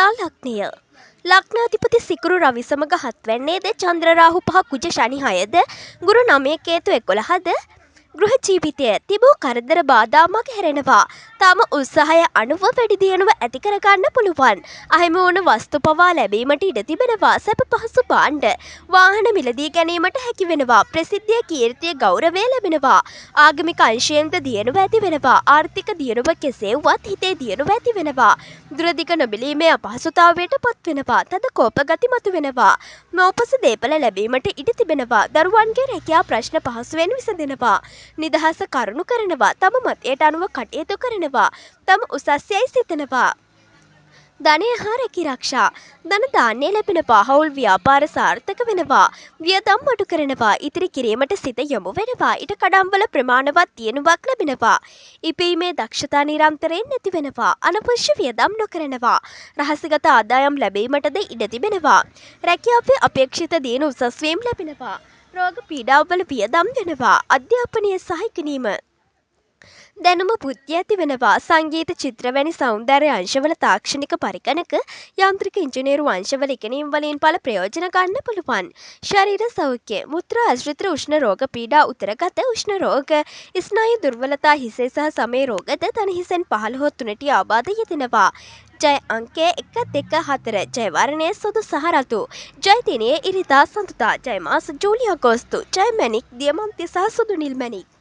තුලා ලග්නය ලග්නාධිපති සිකුරු රවි සමග 7 වැන්නේද චන්ද්‍ර රාහු 5 කුජ ශනි 6ද ගුරු 9 කේතු 11ද ගෘහ ජීවිතය තිබූ කරදර බාධා මග හැරෙනවා. තම උත්සාහය අනුව වැඩි දියුණුව ඇති කරගන්න පුළුවන්. අහිමි වුණ වස්තු පවා ලැබීමට ඉඩ තිබෙනවා. සැප පහසු භාණ්ඩ වාහන මිලදී ගැනීමට හැකි වෙනවා. ප්‍රසිද්ධිය කීර්තිය ගෞරවය ලැබෙනවා. ආගමික අංශයෙන්ද දියුණුව ඇති වෙනවා. ආර්ථික දියුණුව කෙසේ වුවත් හිතේ දියුණුව ඇති වෙනවා. දුරදිග නොබිලීමේ අපහසුතාවයට පත් වෙනවා. තද කෝප ගති මතු වෙනවා. මව්පස දේපල ලැබීමට ඉඩ තිබෙනවා. දරුවන්ගේ රැකියා ප්‍රශ්න පහසුවෙන් විසඳෙනවා. නිදහස කරුණු කරනවා. තම මතයට අනුව කටයුතු කරනවා. තම උසස්යයි සිතනවා. ධනය හා රැකිරක්ෂා ධන ධාන්‍ය ලැබෙනවා. හවුල් ව්‍යාපාර සාර්ථක වෙනවා. වියදම් අඩු කරනවා. ඉතිරි කිරීමට සිත යොමු වෙනවා. ඊට කඩම්වල ප්‍රමාණවත් දියුණුවක් ලැබෙනවා. ඉපීමේ දක්ෂතා නිරන්තරයෙන් නැති වෙනවා. අනවශ්‍ය වියදම් නොකරනවා. රහසිගත ආදායම් ලැබීමටද ඉඩ තිබෙනවා. රැකියාවේ අපේක්ෂිත දියුණු උසස් වීම ලැබෙනවා. රෝග පීඩාවල වියදම් වෙනවා. අධ්‍යාපනය සහ ඉගෙනීම දැනුම බුද්ධිය ඇති වෙනවා. සංගීත චිත්‍ර වැනි සෞන්දර්ය අංශවල තාක්ෂණික පරිගණක යාන්ත්‍රික ඉංජිනේරු අංශවල ඉගෙනීම් වලින් පල ප්‍රයෝජන ගන්න පුළුවන්. ශරීර සෞඛ්‍ය මුත්‍රා ආශ්‍රිත උෂ්ණ රෝග පීඩා උතරගත උෂ්ණ රෝග ස්නායු දුර්වලතා හිසේ සහ සමේ රෝගද තන හිසෙන් 15 3ට ආබාධ යෙදෙනවා. ජය අංකය 1 2 4 ජය වර්ණය සුදු සහ රතු ජය දිනයේ ඉරිදා සඳුදා ජය මාස ජූලි අගෝස්තු ජය මැණික් දියමන්ති සහ සුදු නිල් මැණික්